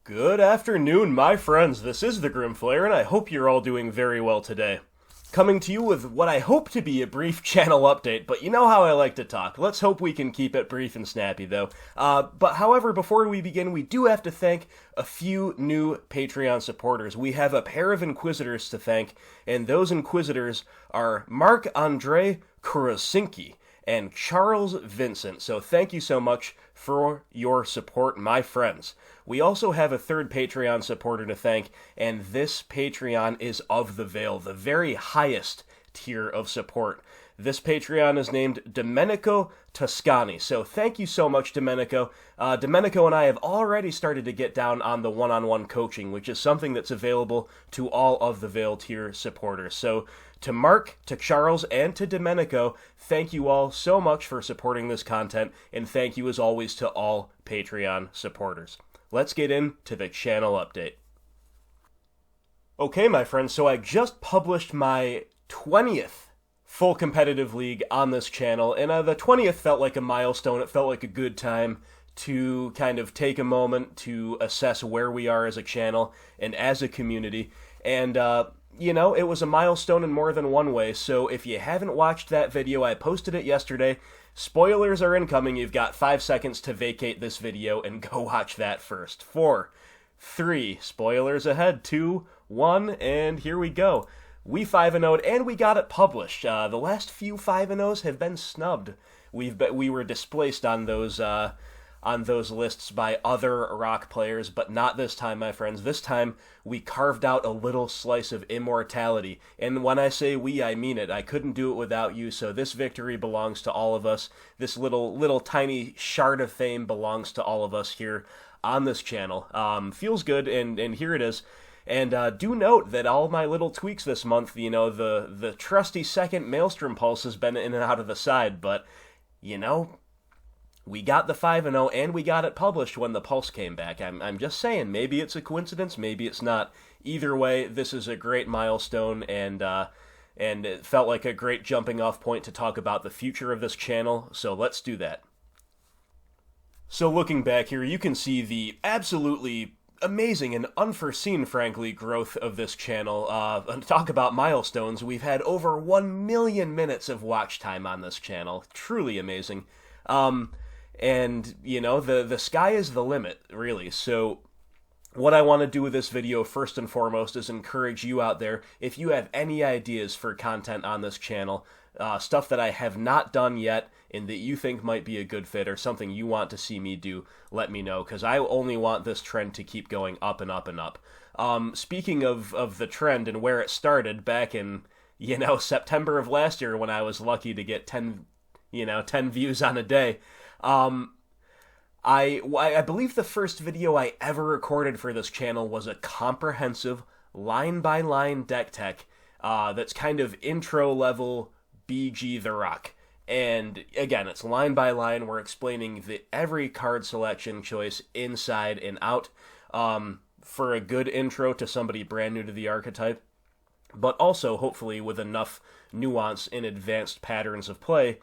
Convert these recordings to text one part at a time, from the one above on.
Good afternoon, my friends. This is the Grim Flayer, and I hope you're all doing very well today. Coming to you with what I hope to be a brief channel update, but you know how I like to talk. Let's hope we can keep it brief and snappy, though. However, before we begin, we do have to thank a few new Patreon supporters. We have a pair of Inquisitors to thank, and those Inquisitors are Marc-Andre Kurosinski and Charles Vincent. So thank you so much for your support, my friends. We also have a third Patreon supporter to thank, and this Patreon is of the Veil, the very highest tier of support. This Patreon is named Domenico Toscani, so thank you so much, Domenico. Domenico and I have already started to get down on the one-on-one coaching, which is something that's available to all of the Veil tier supporters. So to Mark, to Charles, and to Domenico, thank you all so much for supporting this content, and thank you as always to all Patreon supporters. Let's get into the channel update. Okay, my friends, so I just published my 20th full competitive league on this channel, and the 20th felt like a milestone. It felt like a good time to kind of take a moment to assess where we are as a channel and as a community, and you know, it was a milestone in more than one way. So if you haven't watched that video, I posted it yesterday. Spoilers are incoming. You've got 5 seconds to vacate this video and go watch that first. 4, 3, spoilers ahead, 2, 1, and here we go. We 5-0'd and we got it published. The last few 5-0s have been snubbed. We were displaced on those lists by other rock players, but not this time, my friends. This time, we carved out a little slice of immortality. And when I say we, I mean it. I couldn't do it without you, so this victory belongs to all of us. This little tiny shard of fame belongs to all of us here on this channel. Feels good, and here it is. And do note that all my little tweaks this month, you know, the trusty second Maelstrom Pulse has been in and out of the side, but, you know, we got the 5-0 and we got it published when the Pulse came back. I'm just saying, maybe it's a coincidence, maybe it's not. Either way, this is a great milestone, and it felt like a great jumping off point to talk about the future of this channel, so let's do that. So looking back here, you can see the absolutely amazing and unforeseen, frankly, growth of this channel. Talk about milestones. We've had over 1 million minutes of watch time on this channel. Truly amazing. And, you know, the sky is the limit, really. So what I want to do with this video, first and foremost, is encourage you out there, if you have any ideas for content on this channel, stuff that I have not done yet and that you think might be a good fit or something you want to see me do, let me know, because I only want this trend to keep going up and up and up. Speaking of the trend and where it started back in, you know, September of last year when I was lucky to get 10 views on a day, I believe the first video I ever recorded for this channel was a comprehensive line-by-line deck tech that's kind of intro-level BG The Rock. And again, it's line-by-line. We're explaining every card selection choice inside and out for a good intro to somebody brand new to the archetype, but also, hopefully, with enough nuance in advanced patterns of play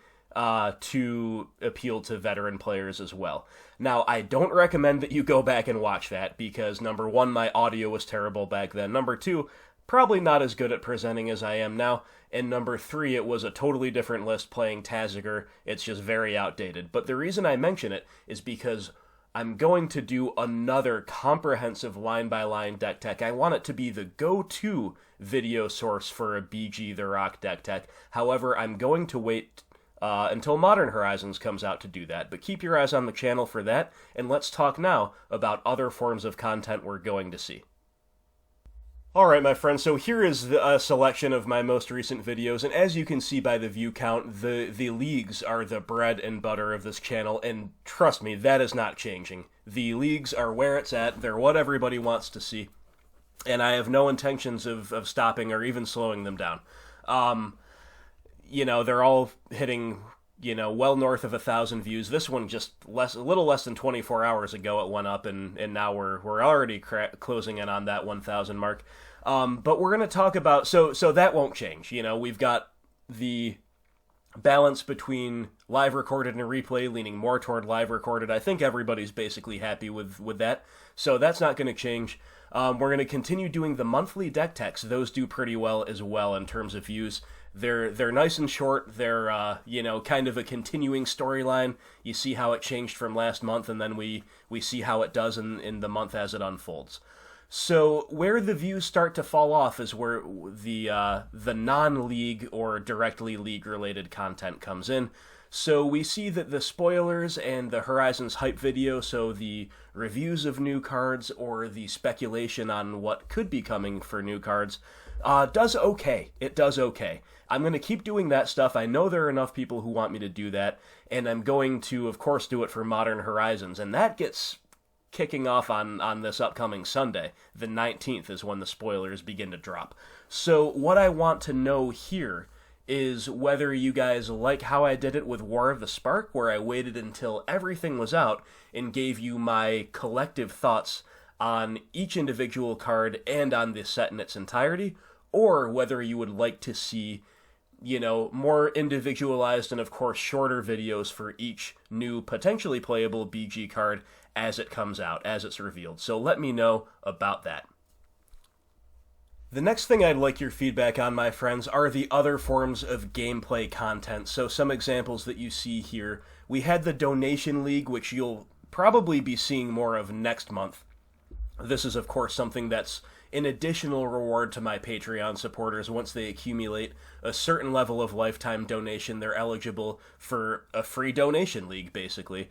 to appeal to veteran players as well. Now, I don't recommend that you go back and watch that, because number one, my audio was terrible back then. Number two, probably not as good at presenting as I am now. And number three, it was a totally different list playing Taziger. It's just very outdated. But the reason I mention it is because I'm going to do another comprehensive line-by-line deck tech. I want it to be the go-to video source for a BG The Rock deck tech. However, I'm going to wait until Modern Horizons comes out to do that. But keep your eyes on the channel for that, and let's talk now about other forms of content we're going to see. Alright, my friends, so here is a selection of my most recent videos, and as you can see by the view count, the leagues are the bread and butter of this channel, and trust me, that is not changing. The leagues are where it's at, they're what everybody wants to see, and I have no intentions of stopping or even slowing them down. You know, they're all hitting, you know, well north of 1,000 views. This one just a little less than 24 hours ago it went up, and now we're already closing in on that 1,000 mark. But we're going to talk about, so that won't change. You know, we've got the balance between live recorded and replay, leaning more toward live recorded. I think everybody's basically happy with that, so that's not going to change. We're going to continue doing the monthly deck techs. Those do pretty well as well in terms of views. They're nice and short. They're kind of a continuing storyline. You see how it changed from last month, and then we see how it does in the month as it unfolds. So where the views start to fall off is where the non-league or directly league-related content comes in. So we see that the spoilers and the Horizons hype video, so the reviews of new cards or the speculation on what could be coming for new cards, does okay. It does okay. I'm going to keep doing that stuff. I know there are enough people who want me to do that, and I'm going to, of course, do it for Modern Horizons, and that gets kicking off on this upcoming Sunday. The 19th is when the spoilers begin to drop. So what I want to know here is whether you guys like how I did it with War of the Spark, where I waited until everything was out and gave you my collective thoughts on each individual card and on the set in its entirety, or whether you would like to see, more individualized and, of course, shorter videos for each new potentially playable BG card as it comes out, as it's revealed. So let me know about that. The next thing I'd like your feedback on, my friends, are the other forms of gameplay content. So some examples that you see here. We had the Donation League, which you'll probably be seeing more of next month. This is, of course, something that's an additional reward to my Patreon supporters. Once they accumulate a certain level of lifetime donation, they're eligible for a free donation league, basically.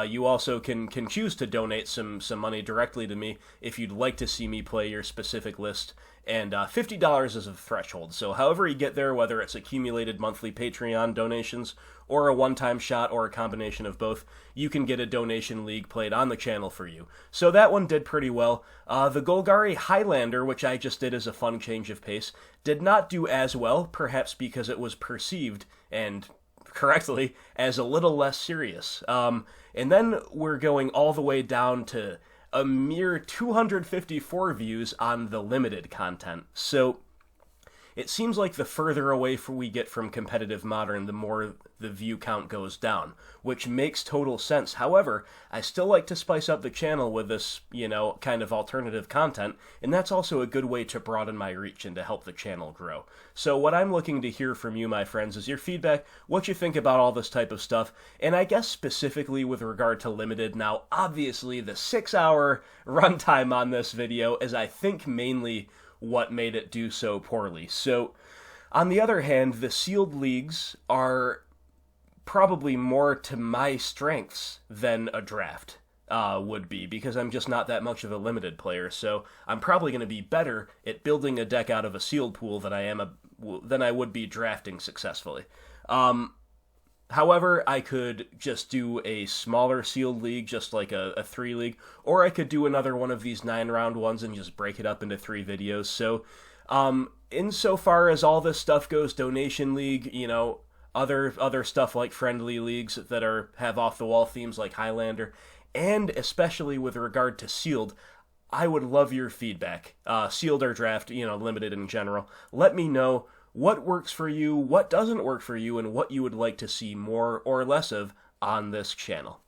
You also can choose to donate some money directly to me if you'd like to see me play your specific list, and $50 is a threshold. So however you get there, whether it's accumulated monthly Patreon donations or a one-time shot or a combination of both, you can get a donation league played on the channel for you. So that one did pretty well. The Golgari Highlander, which I just did as a fun change of pace, did not do as well, perhaps because it was perceived, and correctly, as a little less serious. And then we're going all the way down to a mere 254 views on the limited content. So it seems like the further away we get from competitive Modern, the more the view count goes down, which makes total sense. However, I still like to spice up the channel with this, kind of alternative content, and that's also a good way to broaden my reach and to help the channel grow. So what I'm looking to hear from you, my friends, is your feedback, what you think about all this type of stuff, and I guess specifically with regard to Limited. Now, obviously, the 6-hour runtime on this video is, I think, mainly what made it do so poorly. So, on the other hand, the sealed leagues are probably more to my strengths than a draft would be, because I'm just not that much of a limited player. So I'm probably going to be better at building a deck out of a sealed pool than I would be drafting successfully. However, I could just do a smaller sealed league, just like a 3 league, or I could do another one of these 9-round ones and just break it up into 3 videos. So, insofar as all this stuff goes, donation league, other stuff like friendly leagues that have off-the-wall themes like Highlander, and especially with regard to sealed, I would love your feedback. Sealed or draft, limited in general. Let me know what works for you, what doesn't work for you, and what you would like to see more or less of on this channel.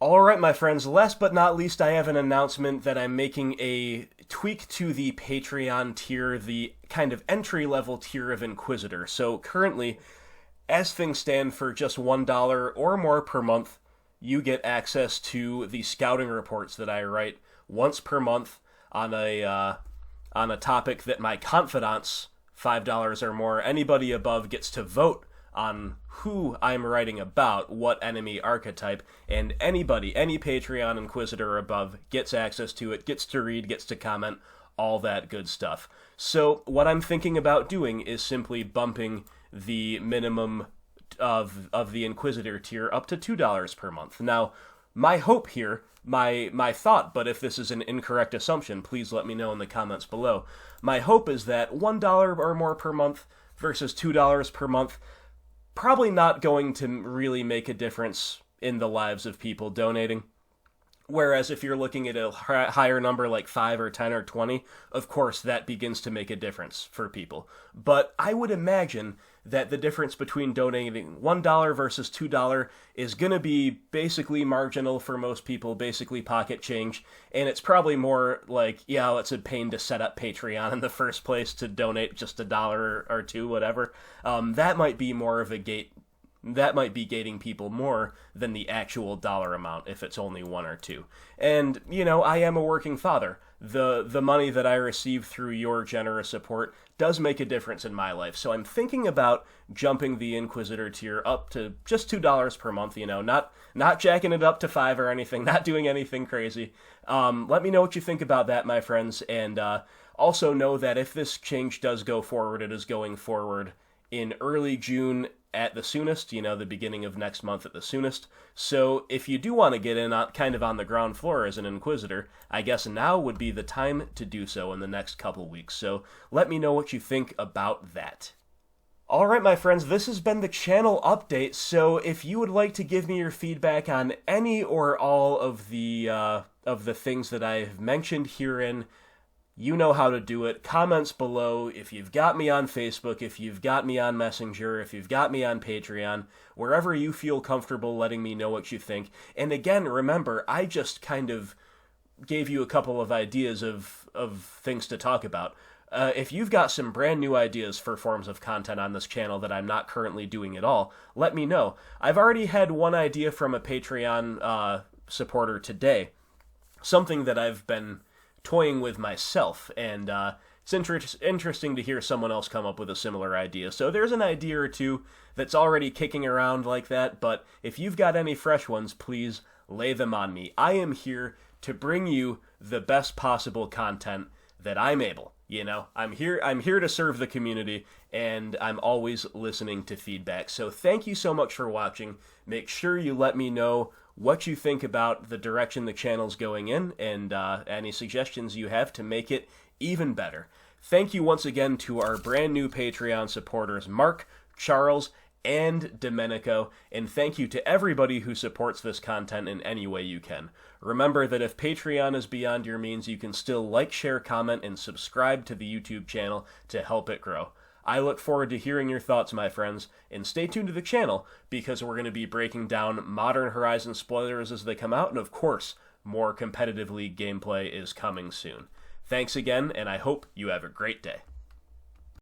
Alright, my friends, last but not least, I have an announcement that I'm making a tweak to the Patreon tier, the kind of entry-level tier of Inquisitor. So currently, as things stand, for just $1 or more per month, you get access to the scouting reports that I write once per month on a topic that my confidants, $5 or more, anybody above gets to vote on who I'm writing about, what enemy archetype, and any Patreon Inquisitor above gets access to it, gets to read, gets to comment, all that good stuff. So what I'm thinking about doing is simply bumping the minimum of the Inquisitor tier up to $2 per month. Now, my hope here, my thought, but if this is an incorrect assumption, please let me know in the comments below. My hope is that $1 or more per month versus $2 per month, probably not going to really make a difference in the lives of people donating. Whereas if you're looking at a higher number like 5 or 10 or 20, of course that begins to make a difference for people. But I would imagine that the difference between donating $1 versus $2 is going to be basically marginal for most people, basically pocket change. And it's probably more like, yeah, it's a pain to set up Patreon in the first place to donate just $1 or $2, whatever. That might be more of a gate. That might be gating people more than the actual dollar amount if it's only 1 or 2. And, you know, I am a working father. The money that I receive through your generous support does make a difference in my life. So I'm thinking about jumping the Inquisitor tier up to just $2 per month, you know, not jacking it up to 5 or anything, not doing anything crazy. Let me know what you think about that, my friends. And also know that if this change does go forward, it is going forward in early June at the soonest, you know, the beginning of next month at the soonest. So if you do want to get in kind of on the ground floor as an Inquisitor, I guess now would be the time to do so in the next couple weeks. So let me know what you think about that. Alright, my friends, this has been the channel update, so if you would like to give me your feedback on any or all of the things that I've mentioned herein, you know how to do it. Comments below. If you've got me on Facebook, if you've got me on Messenger, if you've got me on Patreon, wherever you feel comfortable letting me know what you think. And again, remember, I just kind of gave you a couple of ideas of things to talk about. If you've got some brand new ideas for forms of content on this channel that I'm not currently doing at all, let me know. I've already had one idea from a Patreon supporter today, something that I've been toying with myself, and it's interesting to hear someone else come up with a similar idea. So there's an idea or two that's already kicking around like that, but if you've got any fresh ones, please lay them on me. I am here to bring you the best possible content that I'm able. You know, I'm here to serve the community, and I'm always listening to feedback. So thank you so much for watching. Make sure you let me know what you think about the direction the channel's going in, and any suggestions you have to make it even better. Thank you once again to our brand new Patreon supporters, Mark, Charles, and Domenico, and thank you to everybody who supports this content in any way you can. Remember that if Patreon is beyond your means, you can still like, share, comment, and subscribe to the YouTube channel to help it grow. I look forward to hearing your thoughts, my friends, and stay tuned to the channel, because we're going to be breaking down Modern Horizon spoilers as they come out, and of course, more competitive league gameplay is coming soon. Thanks again, and I hope you have a great day.